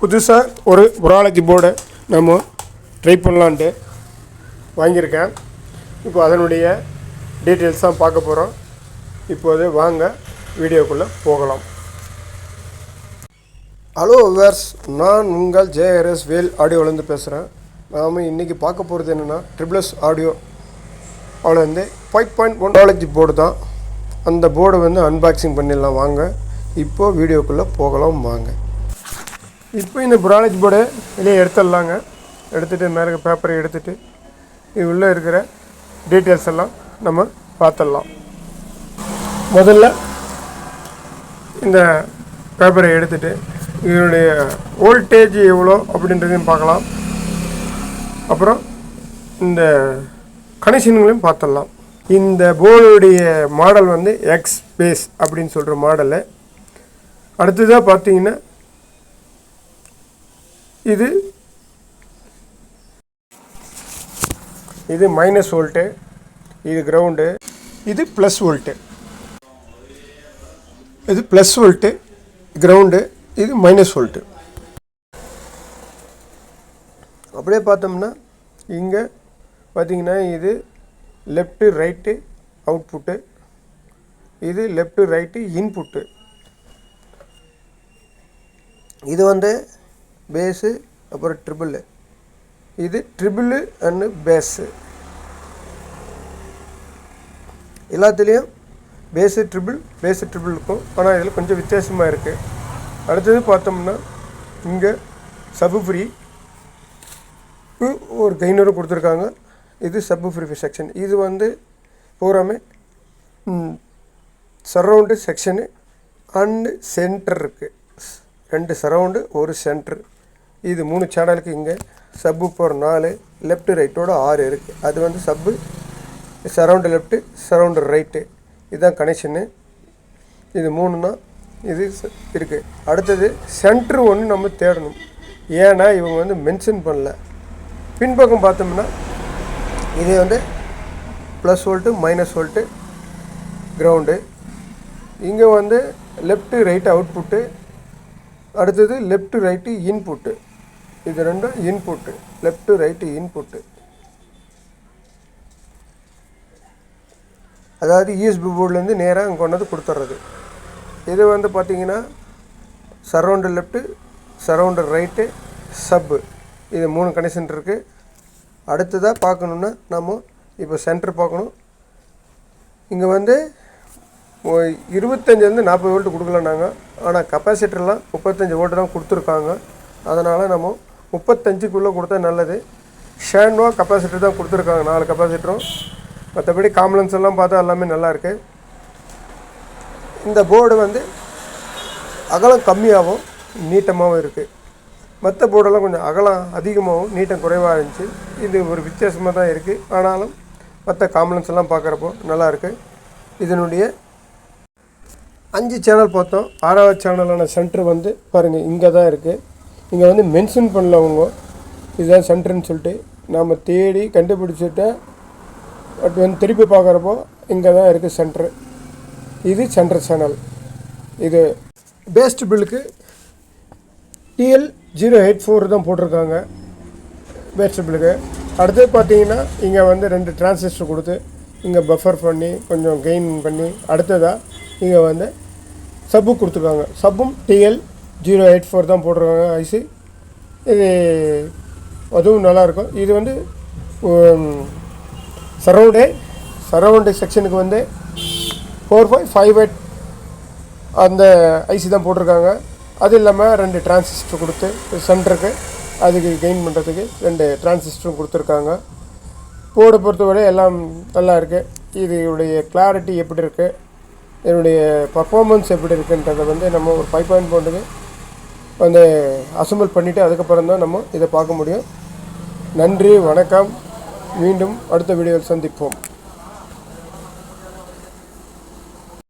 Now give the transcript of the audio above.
புதுசாக ஒரு புராலஜி போர்டை நம்ம ட்ரை பண்ணலான்ட்டு வாங்கியிருக்கேன். இப்போ அதனுடைய டீட்டெயில்ஸ் தான் பார்க்க போகிறோம். இப்போது வாங்க வீடியோக்குள்ளே போகலாம். ஹலோ விவர்ஸ், நான் உங்கள் ஜேஆர்எஸ் வேல் ஆடியோவிலேருந்து பேசுகிறேன். நாம் இன்றைக்கி பார்க்க போகிறது என்னென்னா ட்ரிபிள்எஸ் ஆடியோ அவ்வளோ 5.1 புராலஜி போர்டு தான். அந்த போர்டை அன்பாக்சிங் பண்ணிடலாம். வாங்க இப்போது வீடியோக்குள்ளே போகலாம். வாங்க இப்போ இந்த புராலஜி போர்டை வெளியே எடுத்துடலாங்க. எடுத்துகிட்டு மேலே பேப்பரை எடுத்துகிட்டு இது உள்ளே இருக்கிற டீட்டெயில்ஸ் எல்லாம் நம்ம பார்த்துடலாம். முதல்ல இந்த பேப்பரை எடுத்துகிட்டு இதனுடைய வோல்டேஜ் எவ்வளோ அப்படின்றதையும் பார்க்கலாம். அப்புறம் இந்த கனெக்ஷன்களையும் பார்த்துடலாம். இந்த போர்டுடைய மாடல் எக்ஸ் பேஸ் அப்படின்னு சொல்கிற மாடலு. அடுத்ததாக பார்த்தீங்கன்னா இது மைனஸ் வோல்ட்டு, இது கிரவுண்டு, இது ப்ளஸ் வோல்ட்டு. இது ப்ளஸ் வோல்ட்டு கிரவுண்டு, இது மைனஸ் வோல்ட்டு. அப்படியே பார்த்தோம்னா இங்கே பார்த்தீங்கன்னா இது லெஃப்ட்டு ரைட்டு அவுட்புட்டு, இது லெஃப்ட்டு ரைட்டு இன்புட்டு. இது பேஸு, அப்புறம் ட்ரிபிள், இது ட்ரிபிள் அண்டு பேஸு. எல்லாத்துலேயும் பேஸு ட்ரிபிள் இருக்கும். ஆனால் இதில் கொஞ்சம் வித்தியாசமாக இருக்குது. அடுத்தது பார்த்தோம்னா இங்கே சப்பு ஃப்ரீ ஒரு கைனரும் கொடுத்துருக்காங்க. இது சப்பு ஃப்ரீ செக்ஷன். இது பூராமே சரவுண்டு செக்ஷனு அண்டு சென்டர் இருக்குது. 2 சரவுண்டு 1 சென்ட்ரு. இது 3 சேனலுக்கு. இங்கே சப்பு போர் 4, லெஃப்ட்டு ரைட்டோட 6 இருக்குது. அது சப்பு சரவுண்டு லெஃப்ட்டு சரவுண்டு ரைட்டு. இதுதான் கனெக்ஷனு. இது 3 தான் இது இருக்குது. அடுத்தது சென்ட்ரு ஒன்று நம்ம தேடணும். ஏன்னா இவங்க மென்ஷன் பண்ணல. பின்பக்கம் பார்த்தோம்னா இது plus volt minus volt ground. இங்கே லெஃப்ட்டு ரைட்டு அவுட்புட்டு, அடுத்தது லெஃப்ட்டு ரைட்டு இன்புட்டு. இது ரெண்டும் இன்புட்டு, லெஃப்ட்டு ரைட்டு இன்புட்டு. அதாவது யூஎஸ்பி போர்ட்லேருந்து நேராக அங்கே கொண்டு கொடுத்துட்றது. இது பார்த்திங்கன்னா சரவுண்டு லெஃப்ட்டு சரவுண்டு ரைட்டு சப்பு. இது 3 கனெக்ஷன் இருக்குது. அடுத்ததாக பார்க்கணுன்னா நம்ம இப்போ சென்டர் பார்க்கணும். இங்கே 25 40 வோல்ட்டு கொடுக்கலாம் நாங்கள். ஆனால் கெப்பாசிட்டர்லாம் 35 வோல்ட்டு தான் கொடுத்துருக்காங்க. அதனால் நம்ம 35க்குள்ளே கொடுத்தா நல்லது. ஷேன்வா கெப்பாசிட்டர் தான் கொடுத்துருக்காங்க, 4 கெப்பாசிட்டரும். மற்றபடி காம்பனன்ஸ் எல்லாம் பார்த்தா எல்லாமே நல்லாயிருக்கு. இந்த போர்டு அகலம் கம்மியாகவும் நீட்டமாகவும் இருக்குது. மற்ற போர்டெல்லாம் கொஞ்சம் அகலம் அதிகமாகவும் நீட்டம் குறைவாக இருந்துச்சு. இது ஒரு வித்தியாசமாக தான் இருக்குது. ஆனாலும் மற்ற காம்பனன்ஸ் எல்லாம் பார்க்குறப்போ நல்லாயிருக்கு. இதனுடைய 5 சேனல் பார்த்தோம். 6வது சேனலான சென்ட்ரு பாருங்கள் இங்கே தான் இருக்குது. இங்கே மென்ஷன் பண்ணலவங்க இதுதான் சென்ட்ருன்னு சொல்லிட்டு நாம் தேடி கண்டுபிடிச்சிட்ட. பட் திருப்பி பார்க்குறப்போ இங்கே தான் இருக்குது சென்ட்ரு. இது சென்ட்ரு சேனல். இது பேஸ்ட் பில்லுக்கு TL084 தான் போட்டிருக்காங்க பேஸ்ட் பில்லுக்கு. அடுத்து பார்த்தீங்கன்னா இங்கே 2 டிரான்சிஸ்டர் கொடுத்து இங்கே பஃபர் பண்ணி கொஞ்சம் கெயின் பண்ணி, அடுத்ததாக இங்கே சப்பு கொடுத்துருக்காங்க. சப்பும் TL084 தான் போட்டிருக்காங்க ஐசி. இது அதுவும் நல்லாயிருக்கும். இது சரவுண்டு செக்ஷனுக்கு 4558 அந்த ஐசி தான் போட்டிருக்காங்க. அது இல்லாமல் 2 டிரான்சிஸ்டர் கொடுத்து சென்டருக்கு அதுக்கு கெயின் பண்ணுறதுக்கு 2 டிரான்சிஸ்டரும் கொடுத்துருக்காங்க. போர்டை பொறுத்தவரை எல்லாம் நல்லா இருக்குது. இதனுடைய கிளாரிட்டி எப்படி இருக்குது, இதனுடைய பர்ஃபார்மன்ஸ் எப்படி இருக்குன்றதை நம்ம ஒரு 5.1க்கு அசம்பிள் பண்ணிவிட்டு அதுக்கப்புறம் தான் நம்ம இதை பார்க்க முடியும். நன்றி, வணக்கம். மீண்டும் அடுத்த வீடியோவில் சந்திப்போம்.